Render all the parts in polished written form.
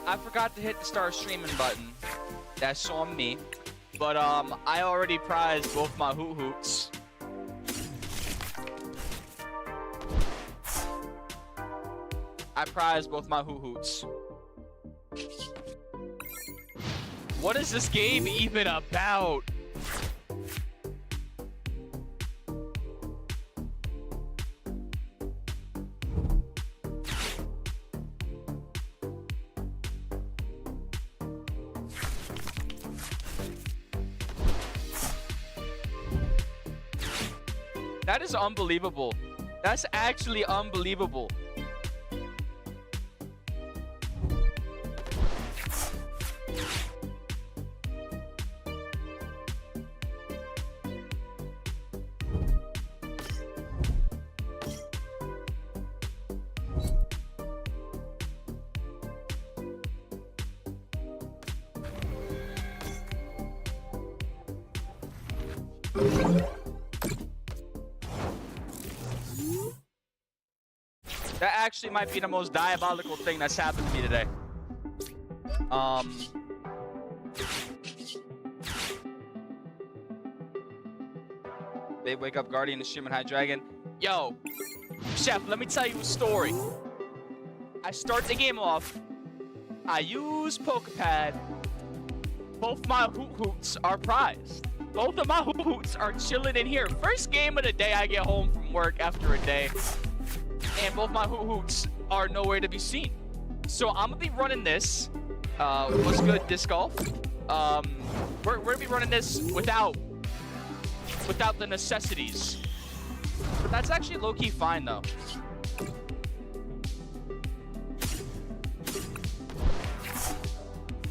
I forgot to hit the start streaming button. That's on me. But I already prized both my hoot hoots. I prized both my hoot hoots. What is this game even about? That is unbelievable. That's actually unbelievable. That actually might be the most diabolical thing that's happened to me today. They wake up Guardian and Human High Dragon. Yo, Chef, let me tell you a story. I start the game off. I use Pokepad. Both my hoot hoots are prized. Both of my hoot hoots are chilling in here. First game of the day I get home from work after a day. And both my hoot hoots are nowhere to be seen. So I'm gonna be running this. What's good, disc golf? We're gonna be running this without the necessities. But that's actually low-key fine though.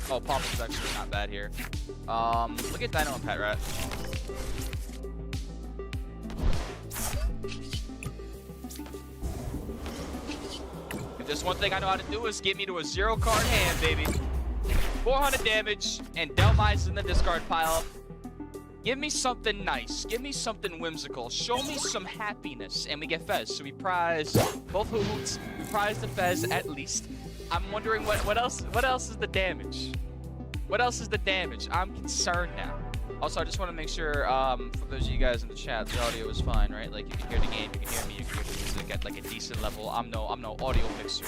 Oh, Pop is actually not bad here. Look at Dino and Pet Rat. Just one thing I know how to do is get me to a 0-card hand, baby. 400 damage, and Delmize in the discard pile. Give me something nice. Give me something whimsical. Show me some happiness, and we get Fez. So we prize both hoots. We prize the Fez at least. I'm wondering what else is the damage? What else is the damage? I'm concerned now. Also, I just want to make sure, for those of you guys in the chat, the audio is fine, right? Like, you can hear the game, you can hear me, you can hear the music at like a decent level. I'm no audio mixer,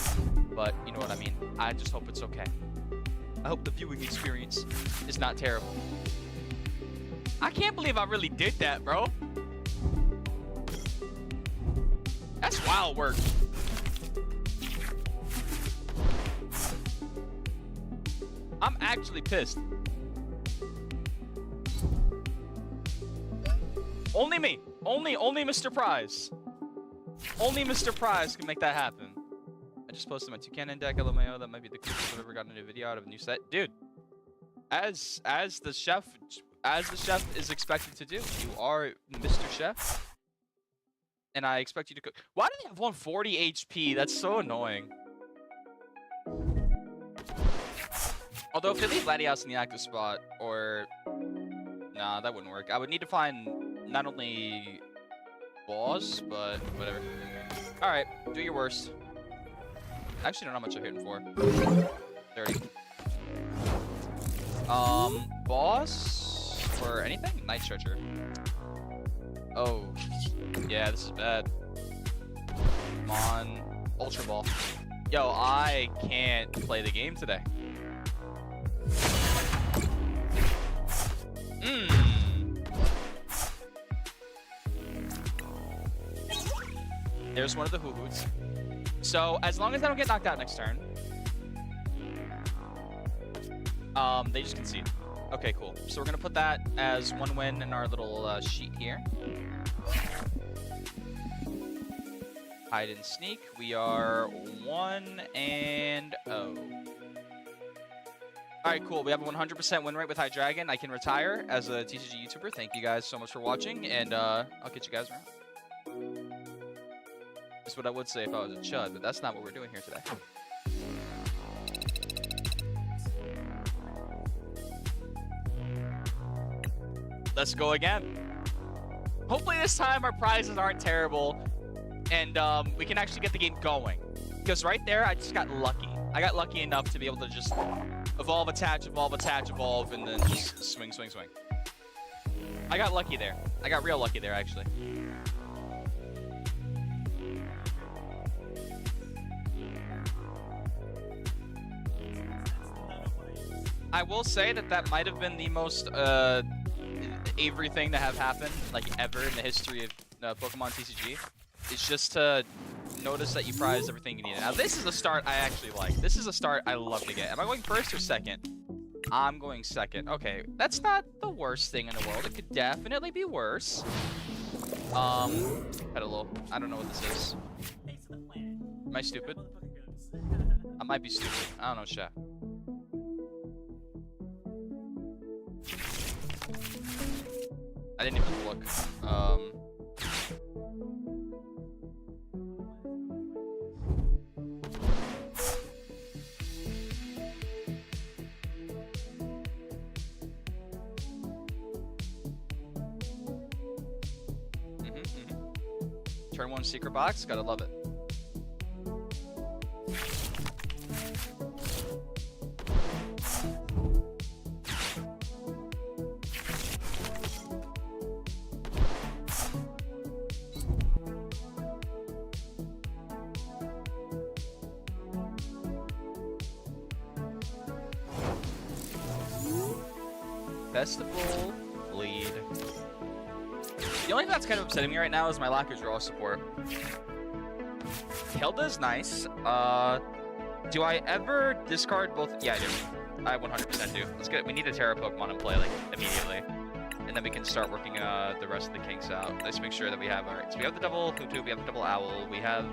but you know what I mean. I just hope it's okay. I hope the viewing experience is not terrible. I can't believe I really did that, bro. That's wild work. I'm actually pissed. Only me. Only Mr. Prize. Only Mr. Prize can make that happen. I just posted my Toucan deck, LMAO. That might be the coolest I've ever gotten a new video out of a new set. Dude, as the chef is expected to do, you are Mr. Chef. And I expect you to cook. Why do they have 140 HP? That's so annoying. Although if they leave Latias in the active spot, or... Nah, that wouldn't work. I would need to find not only boss, but whatever. Alright, do your worst. I actually don't know how much I'm hitting for. 30. Boss? Or anything? Night Stretcher. Oh. Yeah, this is bad. Come on. Ultra Ball. Yo, I can't play the game today. There's one of the hoo-hoots. So, as long as I don't get knocked out next turn, they just concede. Okay, cool. So we're gonna put that as one win in our little sheet here. Hide and sneak. We are 1-0. Alright, cool. We have a 100% win rate with High Dragon. I can retire as a TCG YouTuber. Thank you guys so much for watching, and I'll get you guys around. That's what I would say if I was a chud, but that's not what we're doing here today. Let's go again. Hopefully this time our prizes aren't terrible, and we can actually get the game going. Because right there, I just got lucky. I got lucky enough to be able to just evolve, attach, evolve, and then just swing. I got lucky there. I got real lucky there, actually. I will say that might have been the most Avery thing to have happened, like, ever in the history of Pokemon TCG. It's just to notice that you prize everything you need. Now, this is a start I actually like. This is a start I love to get. Am I going first or second? I'm going second. Okay, that's not the worst thing in the world. It could definitely be worse. Petalil. I don't know what this is. Am I stupid? I might be stupid. I don't know, shit. I didn't even look. Turn 1 secret box, gotta love it. Festival, bleed. The only thing that's kind of upsetting me right now is my lack of draw support. Hilda's nice. Do I ever discard both? Yeah, I do. I 100% do. Let's get. We need a Terra Pokemon in play like immediately, and then we can start working the rest of the kinks out. Let's make sure that we have. All right. So we have the double Hootoo. We have the double Owl. We have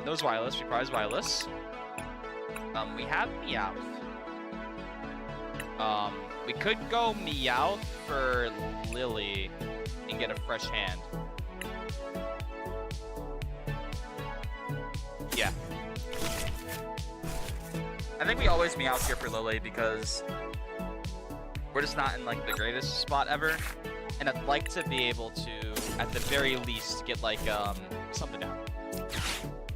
those Wireless. We prize Wireless. We have Meowth. We could go Meowth for Lily and get a fresh hand. Yeah. I think we always Meowth here for Lily because we're just not in like the greatest spot ever. And I'd like to be able to, at the very least, get like something down.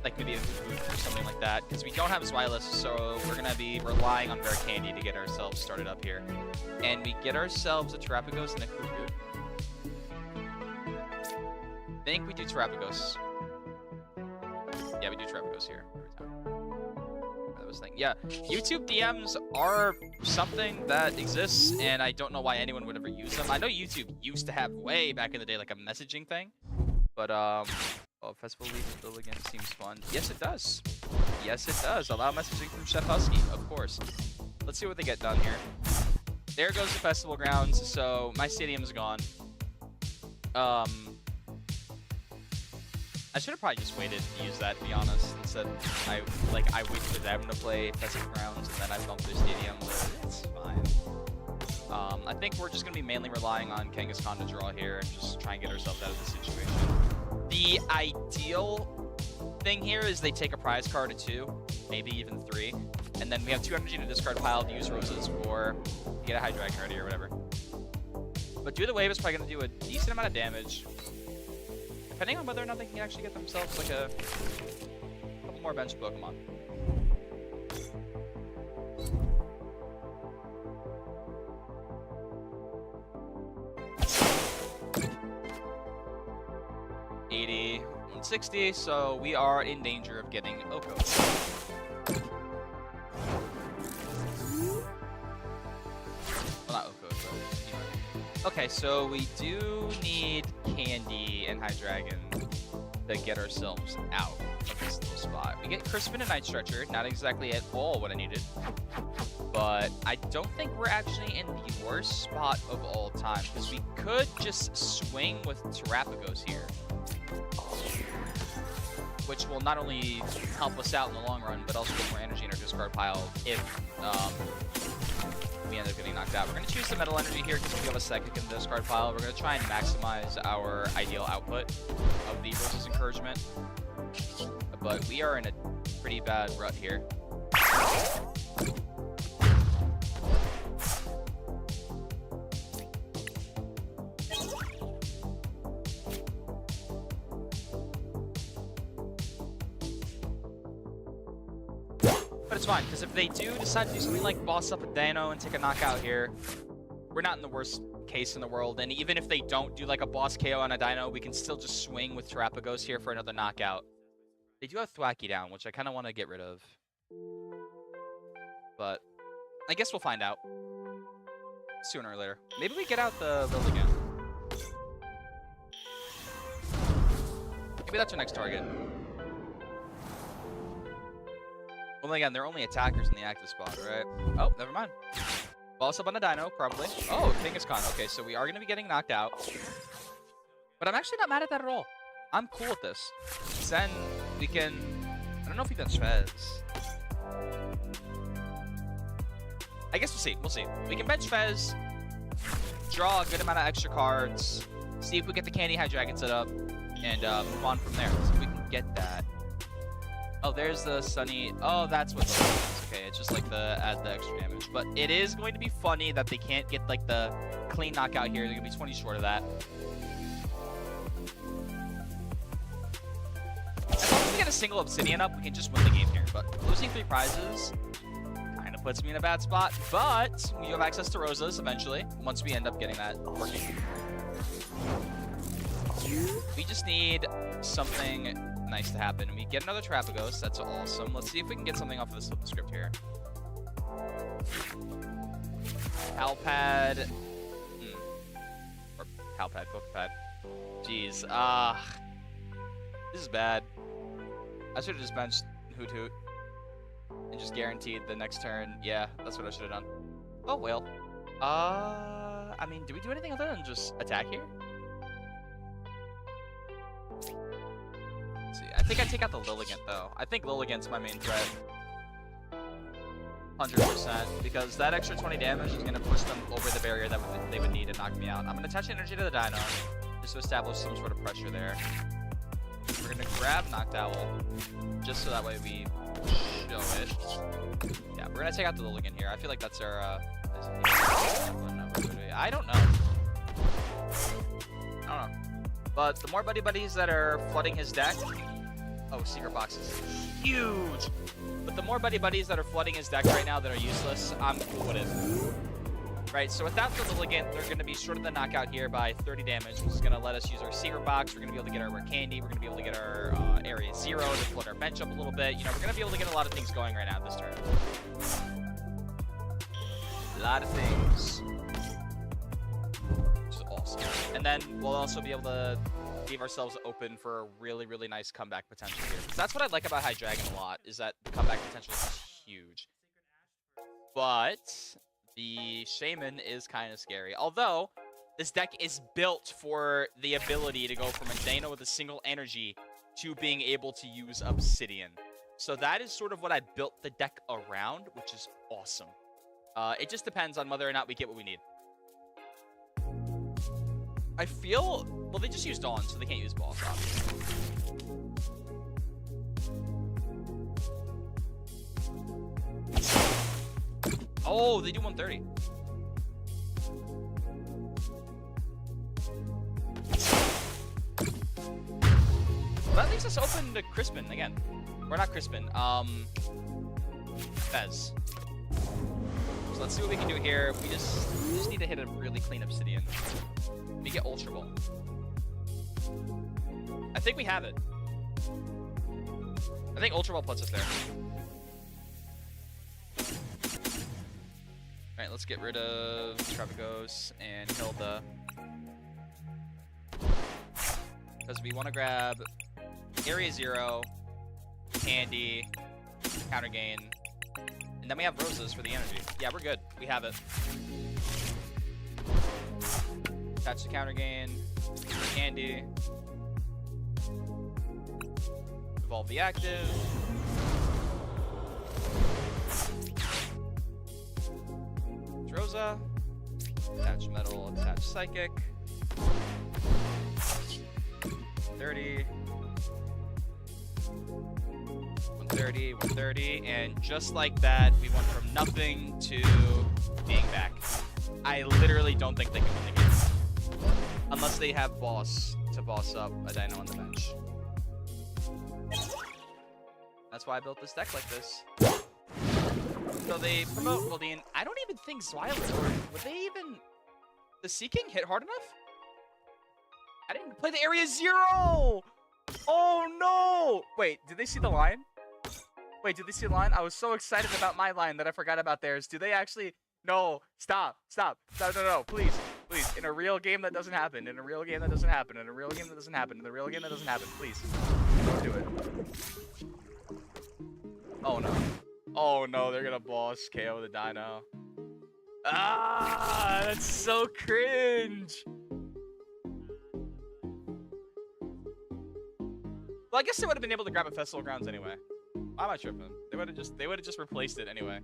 Like maybe a food or something like that. Because we don't have Zwilus, so we're going to be relying on Candy to get ourselves started up here. And we get ourselves a Terrapagos and a Cuckoo. I think we do Terrapagos. Yeah, we do Terrapagos here every time. That was the thing. Yeah, YouTube DMs are something that exists, and I don't know why anyone would ever use them. I know YouTube used to have way back in the day like a messaging thing, but oh, Festival Leaf Lilligan seems fun. Yes, it does. Yes, it does. Allow messaging from Chef Husky, of course. Let's see what they get done here. There goes the festival grounds, so my stadium's gone. I should have probably just waited to use that, to be honest. Instead, I wait for them to play festival grounds, and then I bump their stadium, but it's fine. I think we're just going to be mainly relying on Kangaskhan to draw here and just try and get ourselves out of the situation. The ideal thing here is they take a prize card or 2, maybe even 3, and then we have 2 energy to discard pile to use roses for to get a Hydreigon ready or whatever. But Do the Wave is probably going to do a decent amount of damage, depending on whether or not they can actually get themselves like a couple more bench Pokemon. $80, $160, so we are in danger of getting Oko. Well, not Oko, but anyway. Okay, so we do need Candy and Hydreigon to get ourselves out of this little spot. We get Crispin and Night Stretcher, not exactly at all what I needed, but I don't think we're actually in the worst spot of all time, because we could just swing with Terrapagos here, which will not only help us out in the long run, but also get more energy in our discard pile if we end up getting knocked out. We're going to choose the Metal Energy here because we have a Psychic in the discard pile. We're going to try and maximize our ideal output of the Rose's Encouragement, but we are in a pretty bad rut here. But it's fine, because if they do decide to do something like boss up a Dino and take a knockout here, we're not in the worst case in the world. And even if they don't do like a boss KO on a Dino, we can still just swing with Terrapagos here for another knockout. They do have Thwacky down, which I kind of want to get rid of. But I guess we'll find out sooner or later. Maybe we get out the Lilligant. Maybe that's our next target. Well, again, they're only attackers in the active spot, right? Oh, never mind. Boss up on a Dino, probably. Oh, Kangaskhan. Okay, so we are going to be getting knocked out. But I'm actually not mad at that at all. I'm cool with this. Then we can... I don't know if we bench Fez. I guess we'll see. We'll see. We can bench Fez, draw a good amount of extra cards, see if we get the Candy High Dragon set up, and move on from there. So we can get that. Oh, there's the Sunny. Oh, that's what it is. Okay, it's just like the add the extra damage. But it is going to be funny that they can't get like the clean knockout here. They're going to be 20 short of that. As long as we get a single Obsidian up, we can just win the game here. But losing 3 prizes kind of puts me in a bad spot. But you have access to Rosas eventually, once we end up getting that working. We just need something nice to happen. We get another Terrapagos. That's awesome. Let's see if we can get something off of this flip the script here. Palpad. Or Palpad, Pokepad. Jeez. This is bad. I should have just benched Hoot Hoot and just guaranteed the next turn. Yeah, that's what I should have done. Oh, well. I mean, do we do anything other than just attack here? Let's see. I think I take out the Lilligant, though. I think Lilligant's my main threat. 100%, because that extra 20 damage is going to push them over the barrier that they would need to knock me out. I'm going to attach energy to the Dino just to establish some sort of pressure there. We're going to grab Knocked Owl just so that way we show it. Yeah, we're going to take out the Lilligant here. I feel like that's our... I don't know. But the more Buddy Buddies that are flooding his deck... Oh, Secret Box is huge! But the more Buddy Buddies that are flooding his deck right now that are useless, I'm cool with it. Right, so without the Lilligant, they're going to be short of the knockout here by 30 damage, which is going to let us use our Secret Box. We're going to be able to get our Rare Candy. We're going to be able to get our Area 0 to flood our bench up a little bit. You know, we're going to be able to get a lot of things going right now this turn. A lot of things. Which is awesome. And then we'll also be able to leave ourselves open for a really, really nice comeback potential here. So that's what I like about High Dragon a lot, is that the comeback potential is huge. But the Shaman is kind of scary. Although, this deck is built for the ability to go from a Dino with a single energy to being able to use Obsidian. So that is sort of what I built the deck around, which is awesome. It just depends on whether or not we get what we need. I feel... Well, they just use Dawn, so they can't use Boss, obviously. Oh, they do 130. Well, that leaves us open to Crispin again. Or not Crispin, Fez. So let's see what we can do here. We just need to hit a really clean Obsidian. We get Ultra Ball. I think we have it. I think Ultra Ball puts us there. Alright, let's get rid of Terrapagos and Hilda. Because we want to grab Area 0, Candy, Counter Gain, and then we have Roses for the energy. Yeah, we're good. We have it. Attach the Counter Gain, Candy, evolve the active. Rosa, attach Metal, attach Psychic. 30. 130, 130, and just like that, we went from nothing to being back. I literally don't think they can win the game. Unless they have Boss to boss up a Dino on the bench. That's why I built this deck like this. So they promote Goldeen. I don't even think Zweiler, or would they even... The Seeking hit hard enough? I didn't play the Area 0! Oh no! Wait, did they see the line? Wait, did they see the line? I was so excited about my line that I forgot about theirs. Do they actually... No, stop. No, please. In a real game that doesn't happen. In a real game that doesn't happen. In a real game that doesn't happen. In a real game that doesn't happen. Please. Don't do it. Oh no. Oh no, they're gonna boss KO the Dino. Ah, that's so cringe. Well, I guess they would have been able to grab a Festival Grounds anyway. Why am I tripping? They would have just replaced it anyway.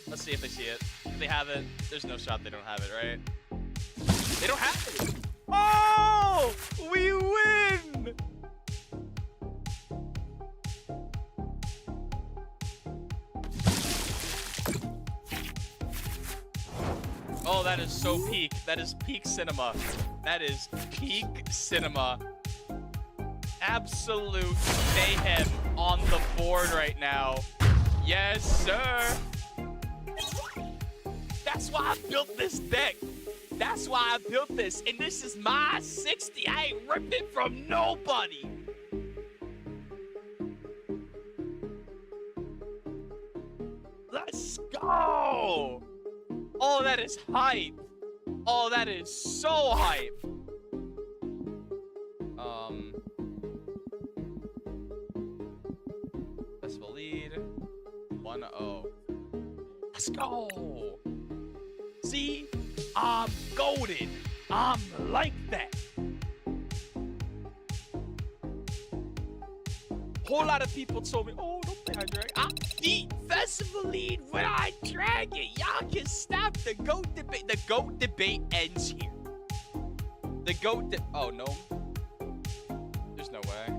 Let's see if they see it. If they have it, there's no shot they don't have it, right? They don't have it. Oh, we win! Oh, that is so peak. That is peak cinema. That is peak cinema. Absolute mayhem on the board right now. Yes, sir. That's why I built this deck. That's why I built this. And this is my 60. I ain't ripped it from nobody. Let's go. Oh, that is hype. Oh, that is so hype. Festival lead. 1-0. Let's go. See? I'm golden. I'm like that. Whole lot of people told me, oh, don't play Hydra. I beat Festival lead when I drag it. Y'all can stop the GOAT debate. The GOAT debate ends here. The GOAT oh, no. There's no way.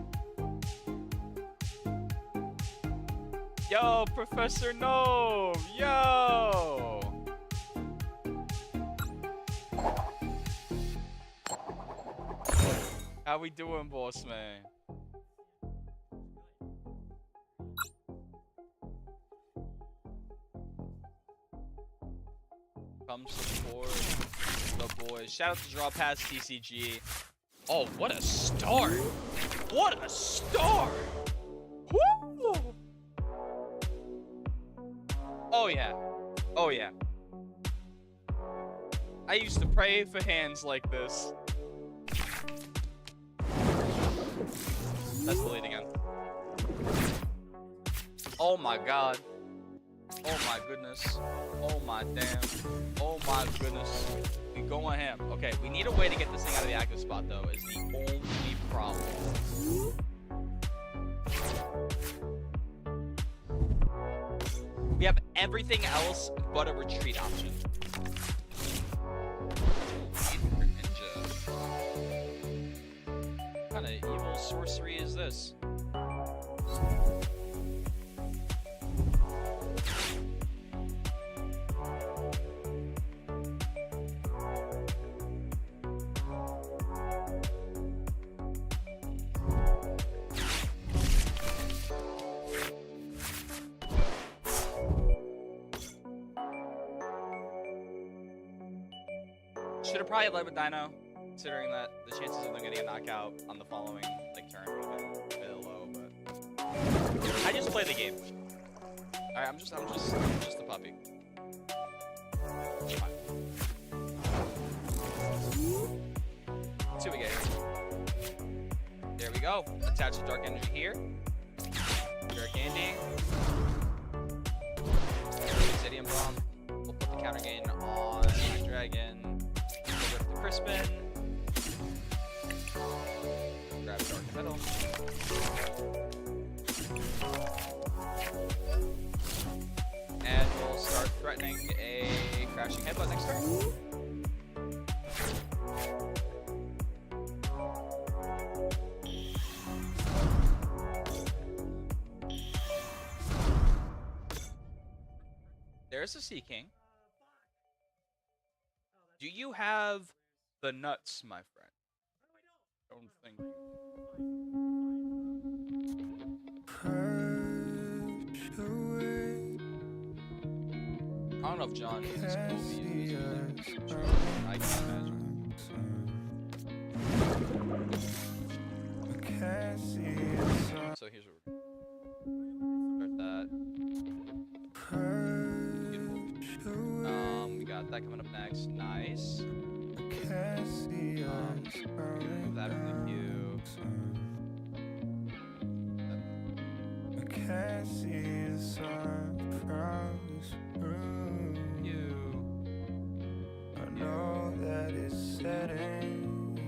Yo, Professor Gnome. Yo. How we doing, boss man? Come support the boys. Shout out to Draw Pass TCG. Oh, what a start! What a start! Woo! Oh yeah. Oh yeah. I used to pray for hands like this. That's the lead again. Oh my god. Oh my goodness. Oh my damn. Oh my goodness. We going ham. Okay, we need a way to get this thing out of the active spot though, is the only problem. We have everything else but a retreat option. What kind of evil sorcery is this? Should have probably led with Dino, considering that the chances of them getting a knockout on the following turn would have been a bit low, but I just play the game. Alright, I'm just a puppy. Fine. Let's see what we get here. There we go. Attach the Dark Energy here. Dark Andy. Obsidian Bomb. We'll put the counter gain on the Dragon. The Crispin. Grab Dark Metal. And we'll start threatening a crashing headbutt next turn. There's a Sea King. Do you have the nuts, my friend? Don't think. know if John uses Kobe. I can't imagine. So here's what we're start that. Beautiful. We got that coming up next. Nice. Move that in the queue. I know that it's setting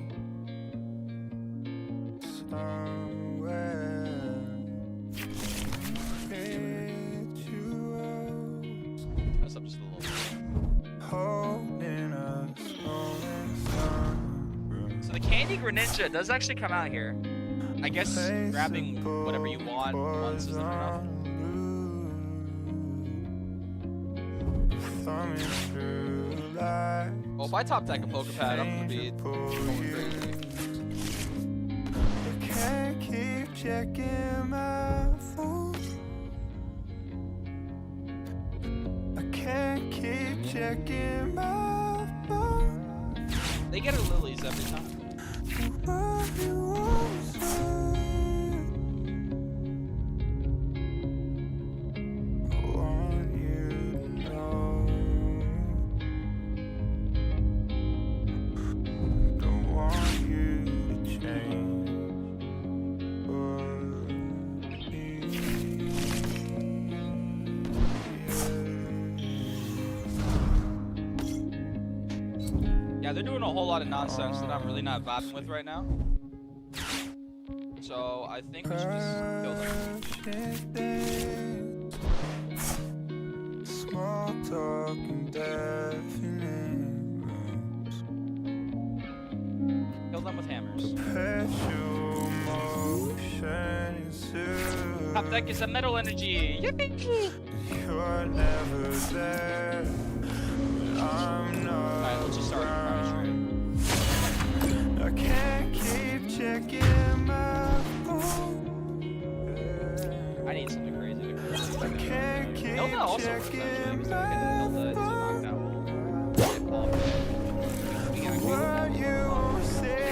somewhere. That's up just a little bit. So the Candy Greninja does actually come out here. I guess grabbing whatever you want once isn't enough. Well, if I top deck a Pokepad, I'm gonna be going crazy. I can't keep checking my phone. I can't keep checking my phone. They get her lilies every time. Yeah, they're doing a whole lot of nonsense that I'm really not vibing with right now. So I think we should just kill them. Small talk and definite rooms. Kill them with hammers. Perpetual motion ensues. Top deck is a metal energy. Yippee! You're never there. I'm not. Alright, let's just start. I can't keep checking my phone. I need something crazy to crazy. I can't keep Hilda also works actually, because I can Hilda to knock down roll. We got what you say.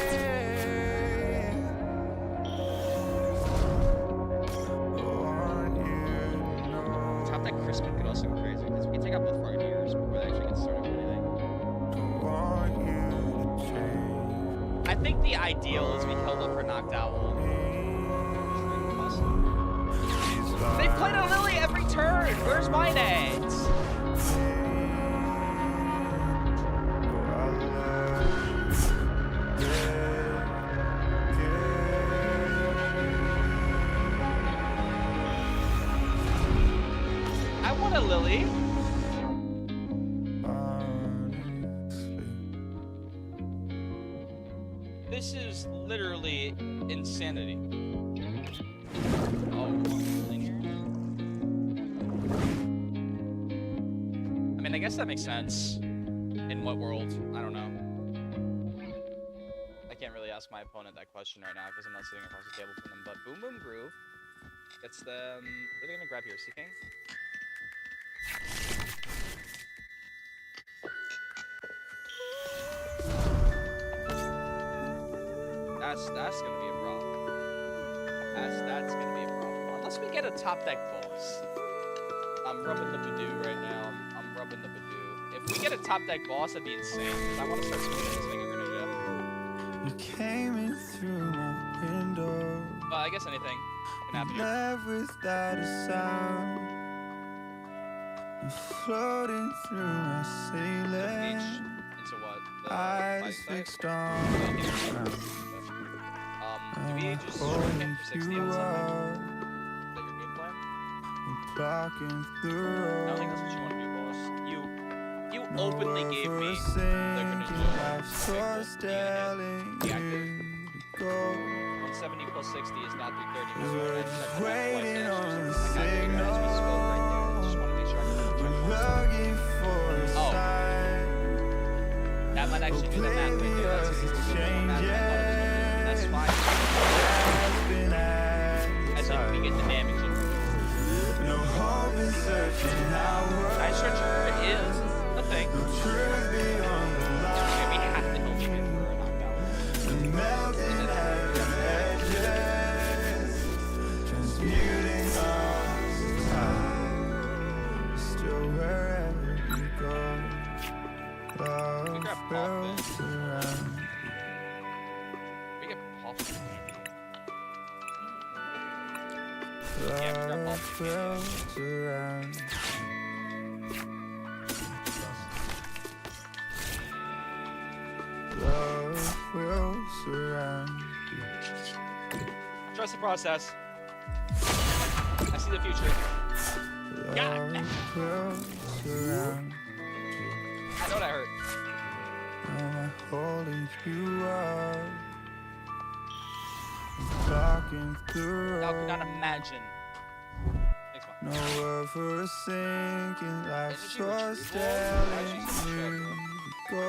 Top deck Crispin could also go crazy, because we can take out both Frogadiers before they actually get started with anything. I think the ideal is we kill them for knocked owl. They played a Lily every turn! Where's mine at? I want a Lily. This is literally insanity. Oh, in here? I mean, I guess that makes sense. In what world? I don't know. I can't really ask my opponent that question right now because I'm not sitting across the table from them, but Boom Boom Groove gets them... Where are they gonna grab here? Sea King? That's gonna be a problem. That's gonna be a problem. Unless we get a top deck boss. I'm rubbing the Badoo right now. I'm rubbing the Badoo. If we get a top deck boss, that'd be insane. Because I want to start swinging this thing over to You came in through my window. Well, I guess anything can happen here. Left without a sound. I'm floating through my ceiling. Into what? Eyes fixed on the ground. Do we just short him for 60 on something? Is that your game plan? Blocking the I don't think that's what you want to do, boss. You openly gave me the Greninja. Deactive. 170 plus 60 is not 330. Waiting on the I just want to make sure I can check. Oh. That might actually do the math right there. That's fine. As if we get the damage in. Nice Stretcher is Love will surround. Love will surround you. Trust the process. I see the future. God. Love will surround. I know that hurt. I'm holding you up. I'm talking through. I could not imagine. Next one. No word for a sinking life, Energy so retrieval. telling Actually, you to go.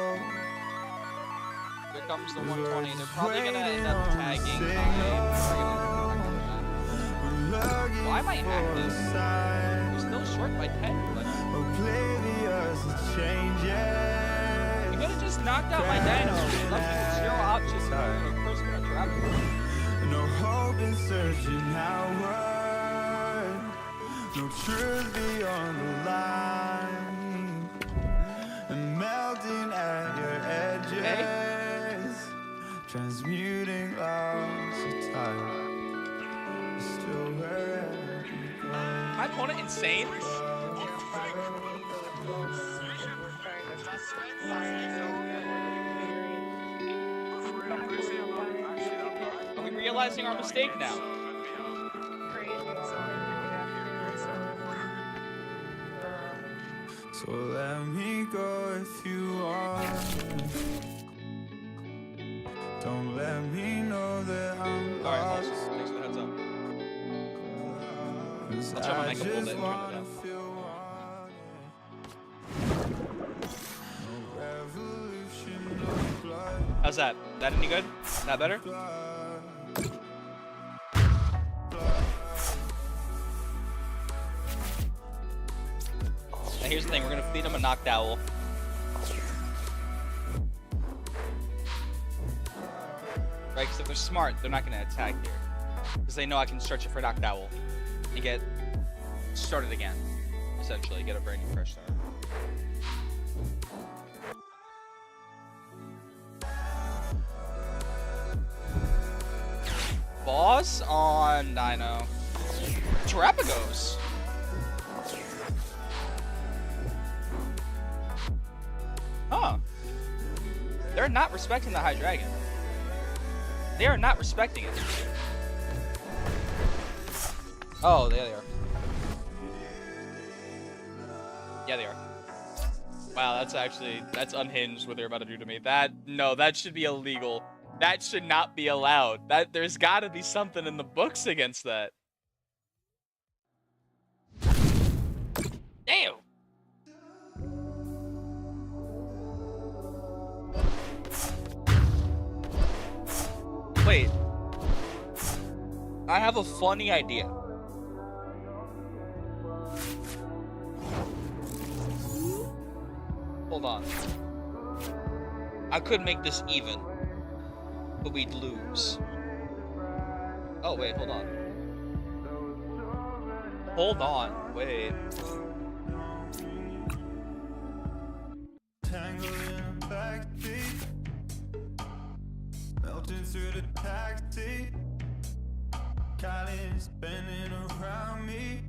Here comes the 120. They're probably gonna end up tagging Why am I active? We're still short by 10. Like, Oblivious to changes. you could have just knocked out my dino. Left me with 0 options for a person to trap. No hope in searching outward. No truth beyond the line. And melting at your edges. Transmuting lost to time. Still wherever you go. My opponent insane? Are we realizing our mistake now? So let me go if you want. Don't let me know that I'm Alright, lost. Moses, thanks for the heads up. 'Cause I'll try my I mic up a little just bit and turn it wanna down. feel wanted. No revolution, no blood. How's that? That any good? That better? Now here's the thing, we're gonna feed him a knocked owl. Right, because if they're smart, they're not gonna attack here. Because they know I can stretch it for knocked owl. And get started again. Essentially, get a brand new fresh start. Boss on Dino. Terrapagos. Huh. They're not respecting the High Dragon. They are not respecting it. Oh, there they are. Yeah, they are. Wow, that's unhinged what they're about to do to me. That should be illegal. That should not be allowed. There's gotta be something in the books against that. Damn! Wait. I have a funny idea. Hold on. I could make this even, but we'd lose. Oh, wait, hold on. Hold on, wait. Tangled in a backseat, melting through the taxi. Kylie spinning around me.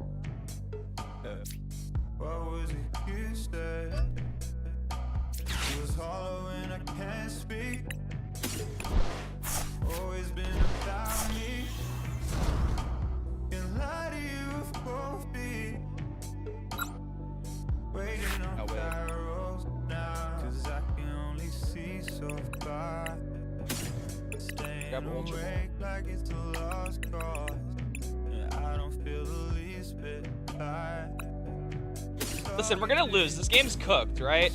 What was it you said? It was hollow and I can't speak. Always been about me. Can lie to you with both feet. Waiting on gyros now, 'cause I can only see so far. Staying awake like it's a lost cause, and I don't feel the least bit tired. Listen, we're gonna lose. This game's cooked, right?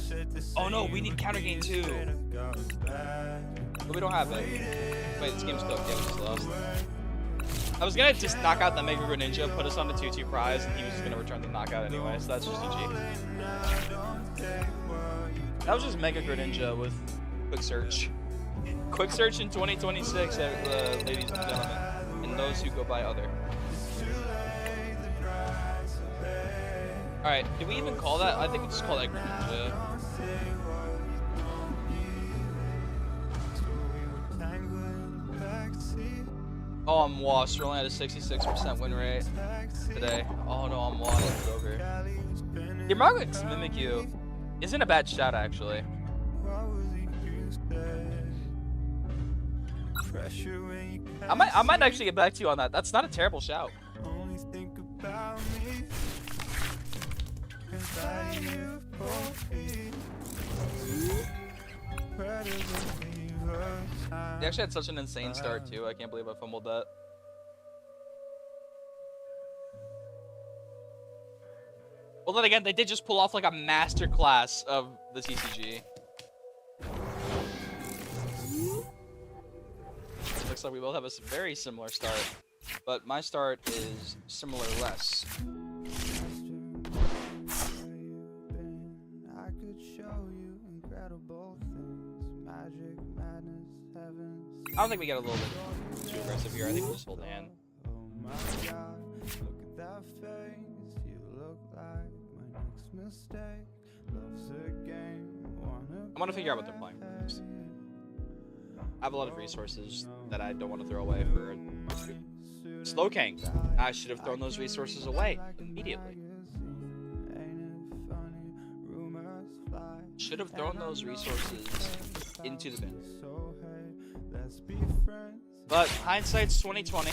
Oh no, we need counter game too. But we don't have it. Wait, this game's cooked. Yeah, we just lost. I was gonna just knock out the Mega Greninja, put us on the 2-2 prize, and he was just gonna return the knockout anyway, so that's just GG. That was just Mega Greninja with Quick Search. Quick Search in 2026, ladies and gentlemen, and those who go by other. Alright, did we even call that? I think we just call that Greninja. So we were tangled in the backseat. Oh, I'm washed. We're only at a 66% win rate today. Oh no, I'm washed. It's over. Your Margaret's Mimikyu isn't a bad shot, actually. I might actually get back to you on that. That's not a terrible shout. They actually had such an insane start too. I can't believe I fumbled that. Well, then again, they did just pull off like a master class of the TCG. Looks like we both have a very similar start, but my start is similar less. I don't think we get a little bit too aggressive here. I think we'll just hold the hand. I want to figure out what they're playing first. I have a lot of resources that I don't want to throw away for Slow King. I should have thrown those resources away immediately. Should have thrown those resources into the bin. But hindsight's 2020.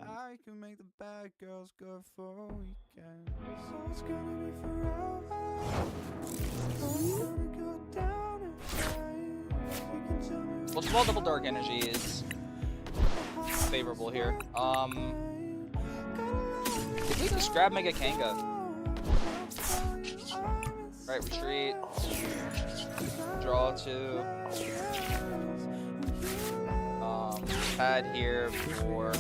I can make the bad girls go for a weekend. So it's gonna be forever. Well, small double dark energy is favorable here. Did we just grab Mega Kanga? Right, retreat. Draw 2. Pad here for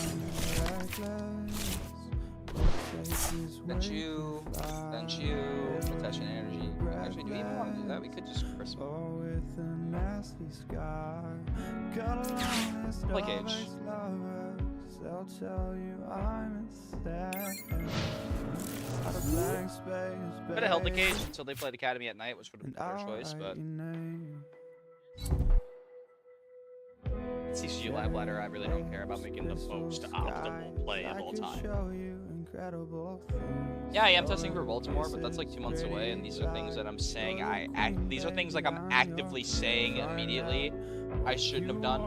Benchu, protection energy. Actually, do we even want to do that? We could just Christmas. Play Cage. Could have held the Cage until they played Academy at night, which would have been a better choice, but TCG Lab Ladder, I really don't care about making the most optimal play of all time. Yeah, I am testing for Baltimore, but that's like 2 months away, and these are things that I'm saying these are things like I'm actively saying immediately I shouldn't have done.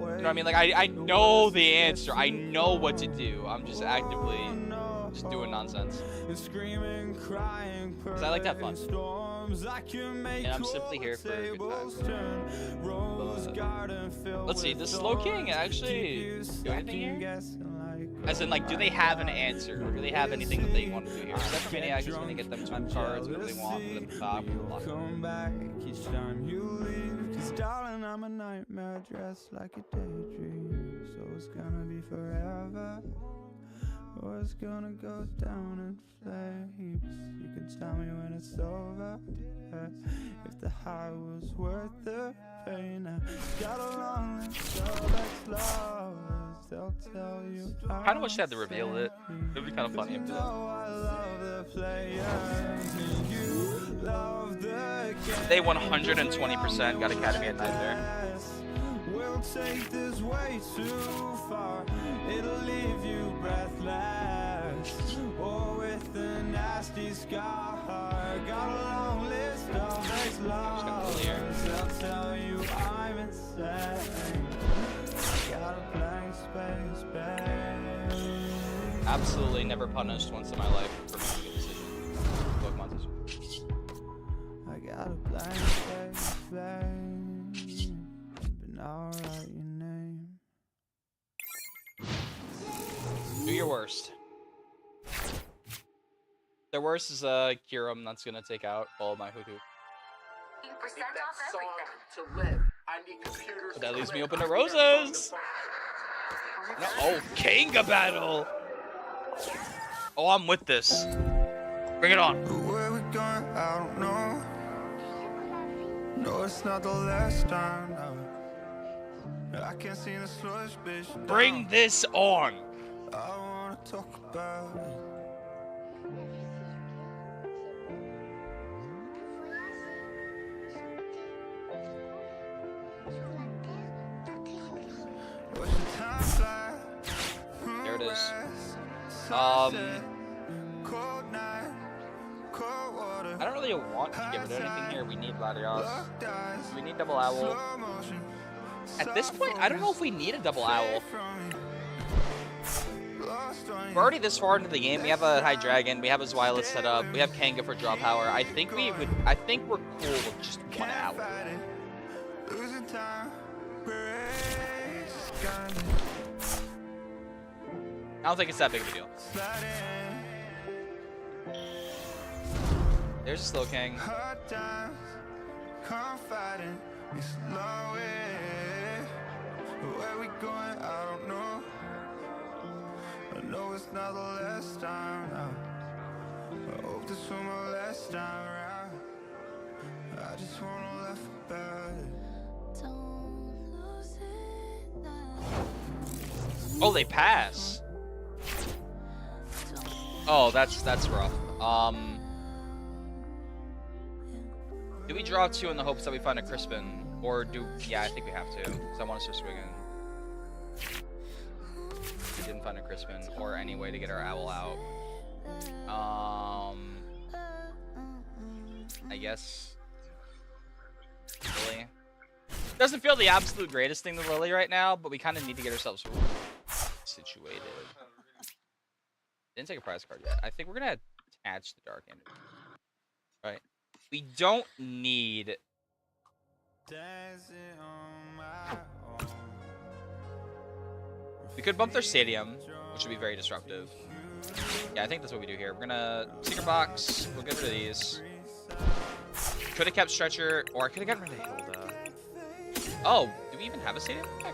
You know what I mean? Like I know the answer. I know what to do. I'm just actively just doing nonsense. Cause I like to have fun. And I'm simply here for a good time. Let's see, does Slow King actually do anything here? As in, like, do they have an answer? Or do they have anything that they want to do here? Except Maniac is going to get them 2 cards, but they want for them to top. Cause darling, I'm a nightmare dressed like a daydream. So it's gonna be forever, or it's gonna go down in flames. You can tell me when it's over, if the high was worth the pain. I got a long list of ex-lovers, they'll tell you. I kinda wish they had to reveal it. It would be kinda funny if they did. They 120% got Academy at night there. We'll take this way too far. It'll leave you breathless, or with a nasty scar. Got a long list of ex-lovers, they'll tell you I'm insane. Got a blank space, babe. Absolutely never punished once in my life for making a decision. Pokemon decision. I got a blank space, babe. But now I'll write your name. Do your worst. Their worst is Kirim that's gonna take out all of my Huku. But that leaves me open to Rosas. No, oh, Kanga battle. Oh, I'm with this. Bring it on. Where we going? I don't know. No, it's not the last time. No. I can't see the slush, bitch. Bring this on. I wanna talk about it. I don't really want to get rid of anything here. We need Latios. We need double owl. At this point, I don't know if we need a double owl. We're already this far into the game. We have a High Dragon. We have a Zweilous set up. We have Kanga for draw power. I think we're cool with just one owl. I don't think it's that big of a deal. There's a Slow King. Where we going, I don't know. I know it's not the last time now. I hope this was my last time around. I just wanna laugh about it. Oh, they pass. Oh, that's rough. Do we draw 2 in the hopes that we find a Crispin? Or yeah, I think we have to, because I want to start swinging. We didn't find a Crispin, or any way to get our owl out. I guess Lily. Doesn't feel the absolute greatest thing to Lily right now, but we kind of need to get ourselves situated. Didn't take a prize card yet. I think we're gonna attach the Dark Energy. Right. We don't need. We could bump their stadium, which would be very disruptive. Yeah, I think that's what we do here. We're gonna Secret Box. We'll get rid of these. Could have kept Stretcher, or I could have gotten rid of Hilda. Oh, do we even have a stadium? Heck.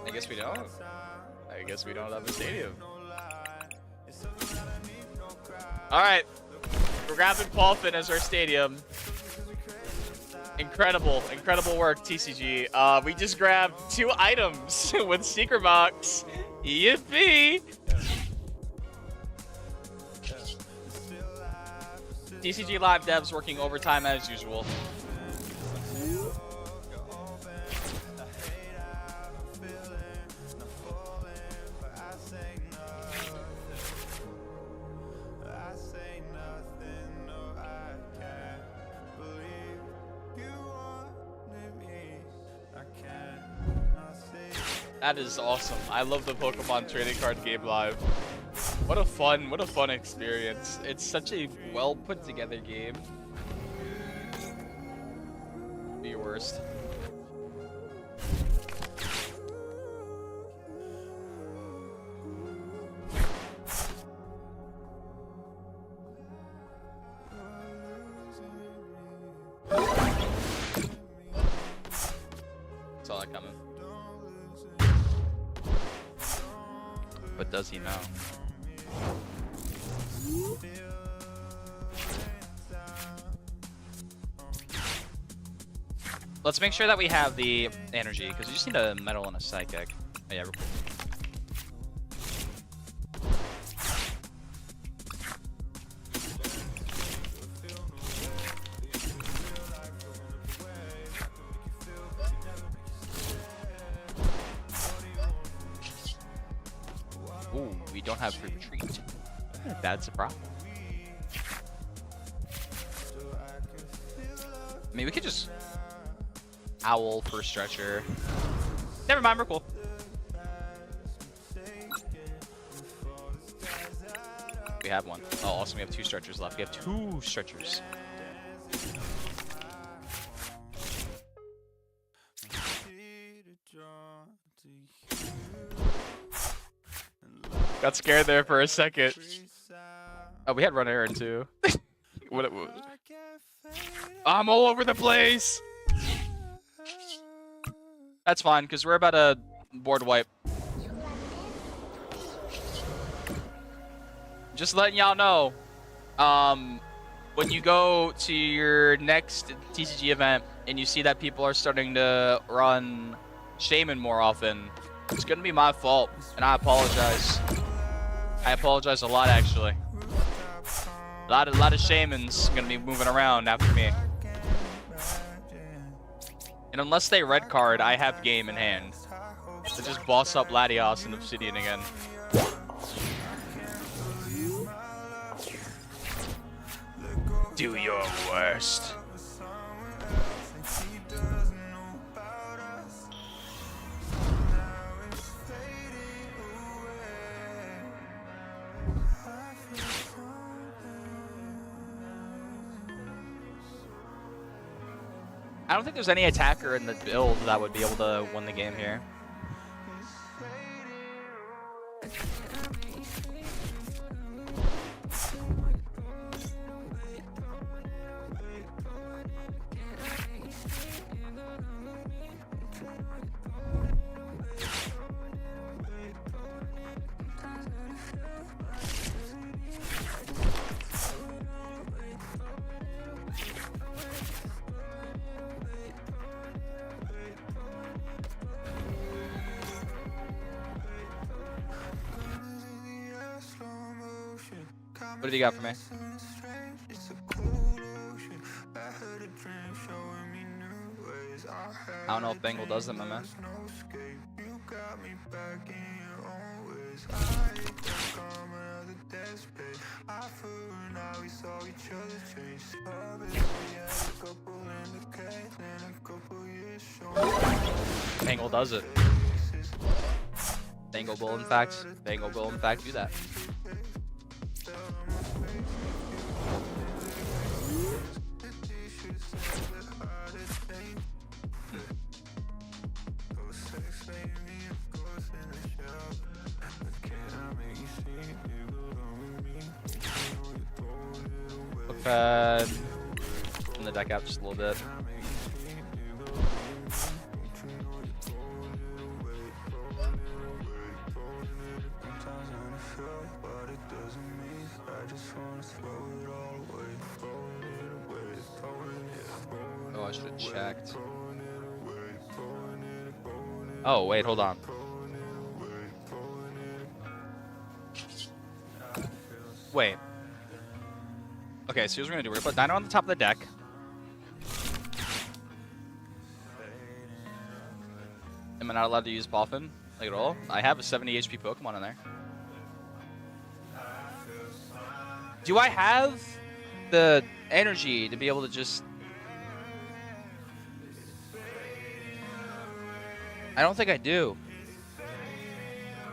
I guess we don't. I guess we don't have a stadium. Alright. We're grabbing Paulfin as our stadium. Incredible, incredible work, TCG. We just grabbed 2 items with Secret Box. Yippee! TCG Live devs working overtime as usual. That is awesome. I love the Pokemon trading card game live. What a fun experience. It's such a well put together game. Be your worst. Saw that coming. But does he know? Let's make sure that we have the energy, because you just need a metal and a psychic. Oh, yeah, ooh, we don't have free retreat. That's a problem. I mean, we could just owl for Stretcher. Never mind, we're cool. We have one. Oh, also we have 2 Stretchers left. We have 2 Stretchers. Got scared there for a second. Oh, we had Run Aaron too. What it was. I'm all over the place. That's fine, because we're about to board wipe. Just letting y'all know, when you go to your next TCG event and you see that people are starting to run Shaman more often, it's gonna be my fault, and I apologize. I apologize a lot, actually. A lot of Shamans gonna be moving around after me. And unless they red card, I have game in hand. To just boss up Latios and Obsidian again. Do your worst. I don't think there's any attacker in the build that would be able to win the game here. What do you got for me? I don't know if Bengal does them, my man. Bengal does it. Bengal will in fact do that. In the deck out just a little bit. Oh, I should have checked. Oh, wait, hold on. Wait. Okay, so here's what we're gonna do. We're gonna put Dino on the top of the deck. Am I not allowed to use Boffin? Like at all? I have a 70 HP Pokemon in there. Do I have the energy to be able to just... I don't think I do.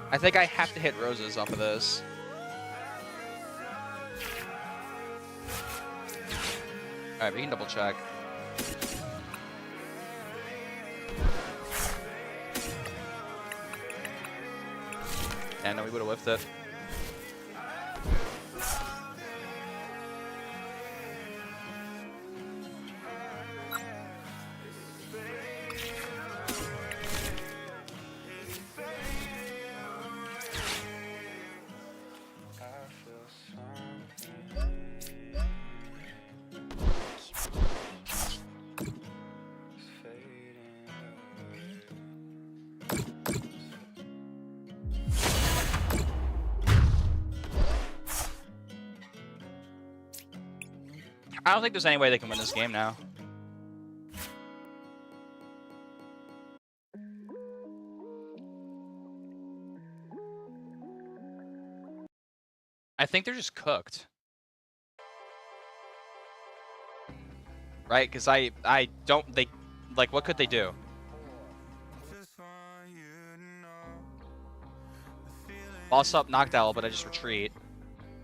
I think I have to hit Roses off of this. Alright, we can double check. And no, we would have whiffed it. I don't think there's any way they can win this game now. I think they're just cooked. Right? Because I don't... They... Like, what could they do? Boss up, Knockdown, but I just retreat.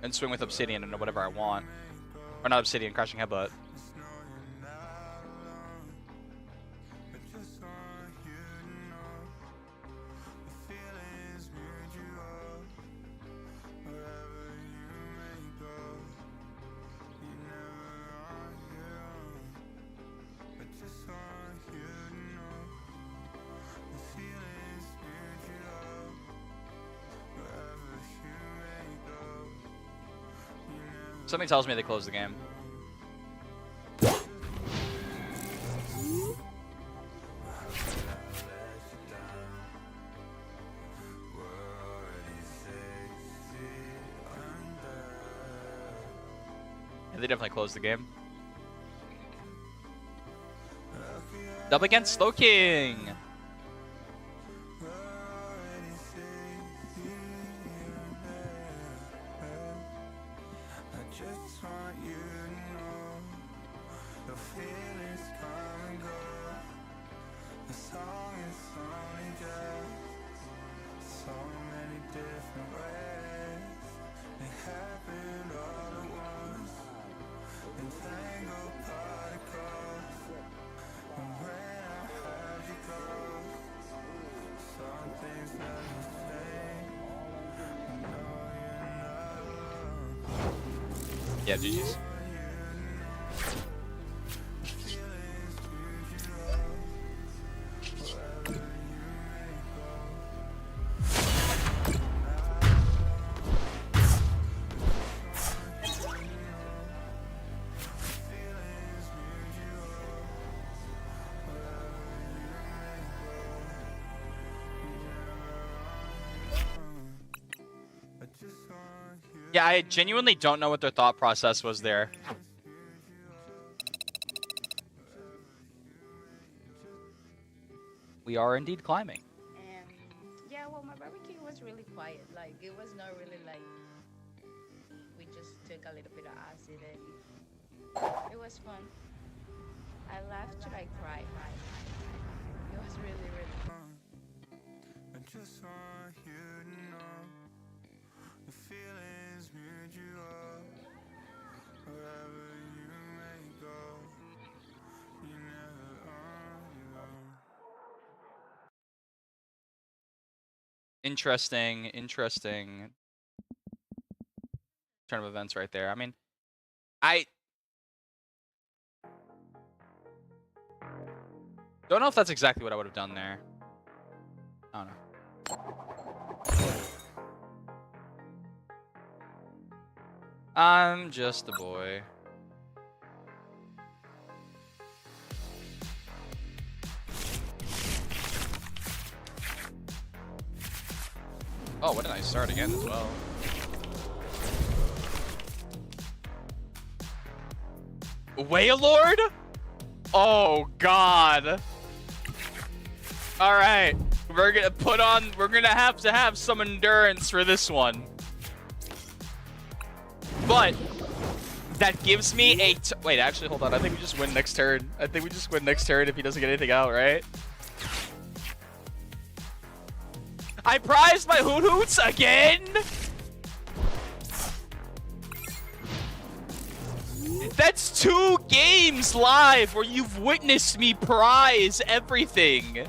And swing with Obsidian and whatever I want. Or not Obsidian, Crashing Headbutt. Something tells me they closed the game. Yeah, they definitely closed the game. Double against Slow King. just want you to know the feelings come and go. The song is only just so many different ways. They happen all at once. Entangled particles. And when I have you close, some things never change. I know you're not alone. Yeah, GG's. Yeah, I genuinely don't know what their thought process was there. We are indeed climbing. And yeah, well, my barbecue was really quiet. Like, it was not really like we just took a little bit of acid and it was fun. I laughed till I cried. It was really, really fun. I just want you to know the feelings build you up. Wherever you may go, you're never on your own. Interesting turn of events right there. I mean, I don't know if that's exactly what I would have done there. I don't know. I'm just a boy. Oh, what a nice start again as well. Wailord? Oh God. Alright. We're gonna have to have some endurance for this one. But that gives me a wait, actually hold on. I think we just win next turn. I think we just win next turn if he doesn't get anything out, right? I prized my Hoot Hoots again? That's 2 games live where you've witnessed me prize everything.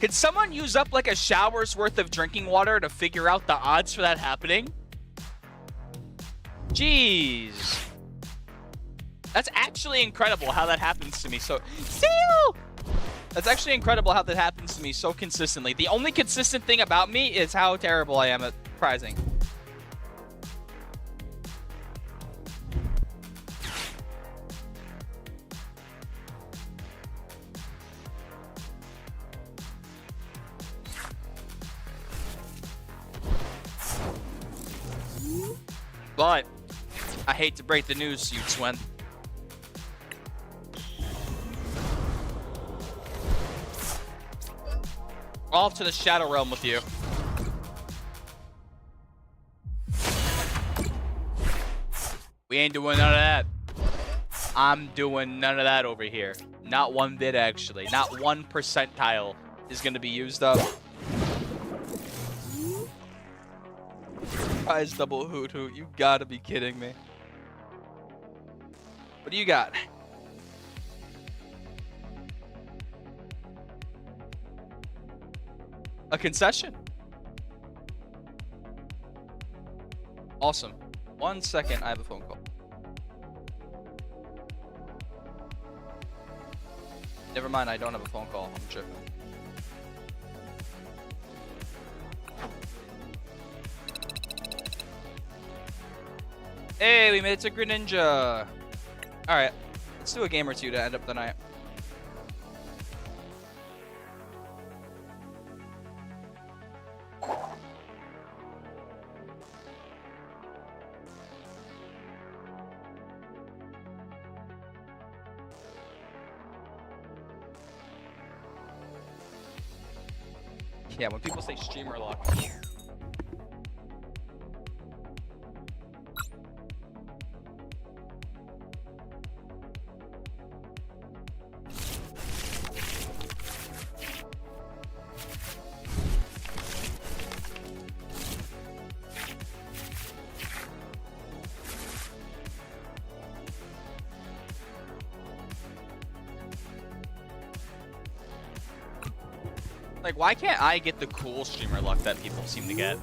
Could someone use up like a shower's worth of drinking water to figure out the odds for that happening? Jeez. That's actually incredible how that happens to me. So, see you! That's actually incredible how that happens to me so consistently. The only consistent thing about me is how terrible I am at prizing. But I hate to break the news to you, Swen. Off to the Shadow Realm with you. We ain't doing none of that. I'm doing none of that over here. Not one bit, actually. Not 1 percentile is going to be used up. Prize double Hoot Hoot. You gotta be kidding me. What do you got? A concession. Awesome. 1 second, I have a phone call. Never mind, I don't have a phone call. I'm tripping. Hey, we made it to Greninja. Alright, let's do a game or two to end up the night. Yeah, when people say streamer luck. Like, why can't I get the cool streamer luck that people seem to get?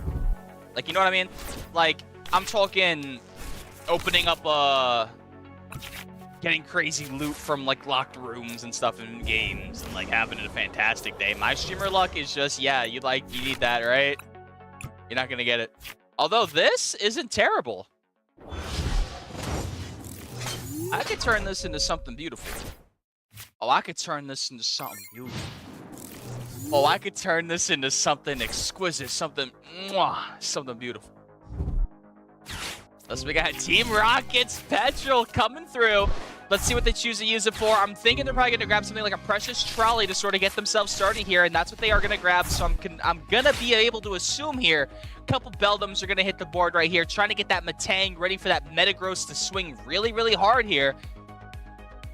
Like, you know what I mean? Like, I'm talking opening up, getting crazy loot from, like, locked rooms and stuff in games and, like, having a fantastic day. My streamer luck is just, yeah, you need that, right? You're not gonna get it. Although this isn't terrible. I could turn this into something beautiful. Oh, I could turn this into something beautiful. Oh, I could turn this into something exquisite, something beautiful. Let's we got Team Rocket's Petrol coming through. Let's see what they choose to use it for. I'm thinking they're probably going to grab something like a Precious Trolley to sort of get themselves started here, and that's what they are going to grab. So I'm going to be able to assume here a couple Beldums are going to hit the board right here, trying to get that Matang ready for that Metagross to swing really, really hard here.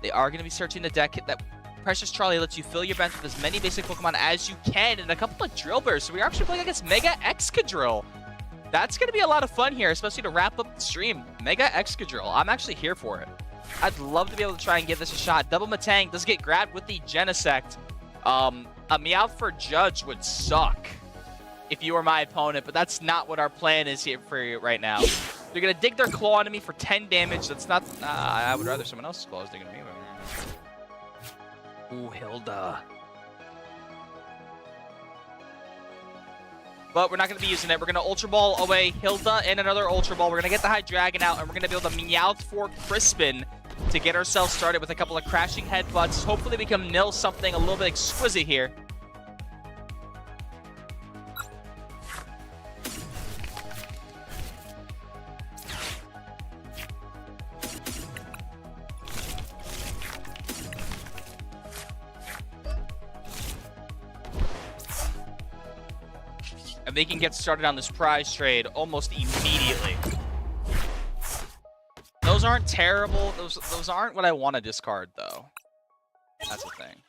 They are going to be searching the deck. That Precious Trolley lets you fill your bench with as many basic Pokemon as you can, and a couple of Drill Bursts. So we're actually playing against Mega Excadrill. That's going to be a lot of fun here, especially to wrap up the stream. Mega Excadrill. I'm actually here for it. I'd love to be able to try and give this a shot. Double Matang does get grabbed with the Genesect. A Meowth for Judge would suck if you were my opponent, but that's not what our plan is here for you right now. They're going to dig their claw into me for 10 damage. That's not... I would rather someone else's claws digging me. Ooh, Hilda. But we're not going to be using it. We're going to Ultra Ball away Hilda and another Ultra Ball. We're going to get the Hydreigon out, and we're going to be able to Meowth for Crispin to get ourselves started with a couple of Crashing Headbutts. Hopefully we can mill something a little bit exquisite here. And they can get started on this prize trade almost immediately. Those aren't terrible. Those aren't what I want to discard, though. That's the thing.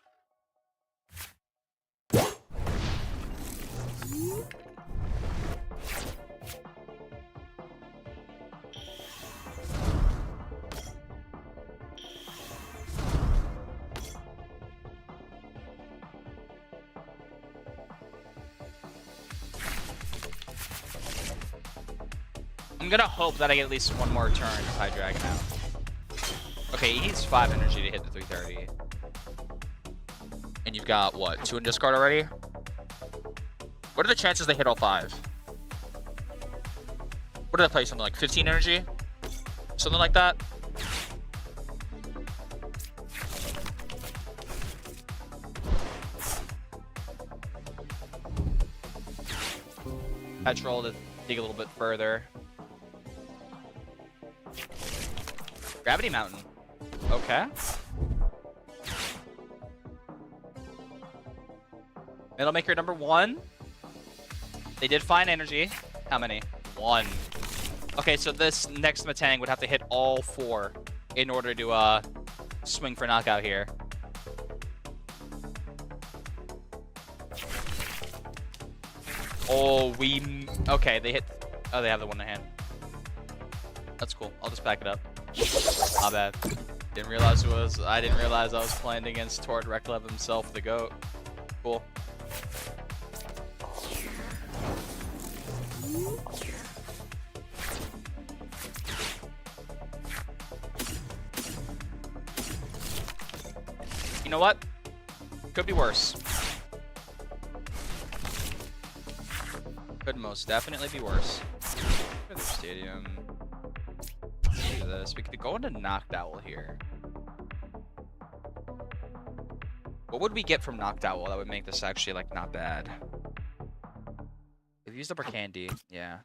I'm gonna hope that I get at least one more turn of Hydreigon out. Okay, he needs 5 energy to hit the 330. And you've got, what, 2 in discard already? What are the chances they hit all 5? What did I play? Something like 15 energy? Something like that? Petrol to dig a little bit further. Gravity Mountain. Okay. Middle Maker number 1. They did find energy. How many? 1. Okay, so this next Matang would have to hit all 4 in order to swing for knockout here. Oh, okay, they hit... Oh, they have the one in hand. That's cool. I'll just back it up. Not bad. Didn't realize it was... I didn't realize I was playing against Tord Reklev himself, the GOAT. Cool. You know what? Could be worse. Could most definitely be worse. Look at the stadium. Look at this. We could go into Noctowl here. What would we get from Noctowl that would make this actually, like, not bad? We've used up our candy. Yeah.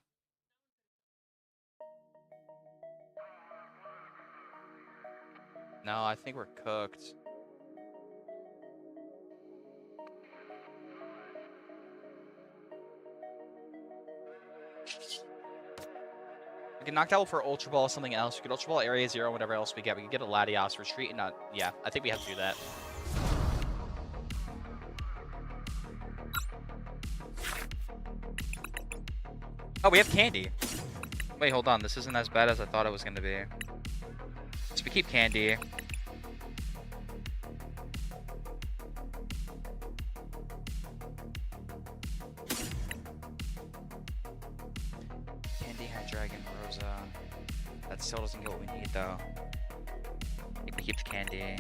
No, I think we're cooked. We can knock out for Ultra Ball something else. We could Ultra Ball Area 0, whatever else we get. We could get a Latios Retreat and not... Yeah, I think we have to do that. Oh, we have Candy. Wait, hold on. This isn't as bad as I thought it was going to be. So we keep Candy. Candy, Dragon, Rosa. That still doesn't get what we need, though. I think we keep the Candy.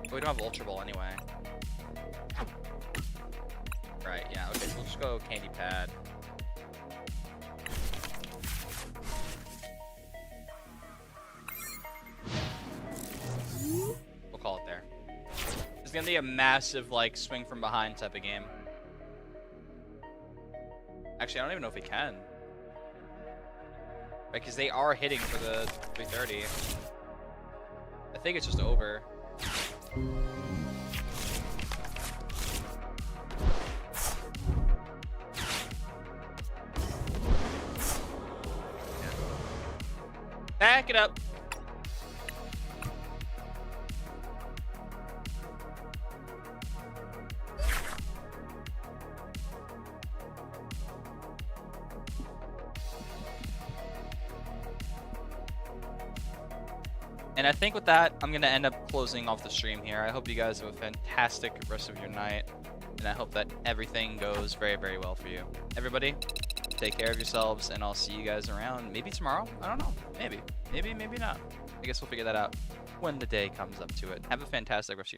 But we don't have Ultra Ball anyway. Right, yeah, okay, so we'll just go Candy Pad. We'll call it there. It's gonna be a massive, like, swing from behind type of game. Actually, I don't even know if we can. Right, because they are hitting for the 330. I think it's just over. Back it up. And I think with that, I'm going to end up closing off the stream here. I hope you guys have a fantastic rest of your night. And I hope that everything goes very, very well for you. Everybody, take care of yourselves, and I'll see you guys around maybe tomorrow. I don't know. Maybe. Maybe not. I guess we'll figure that out when the day comes up to it. Have a fantastic rest of your night.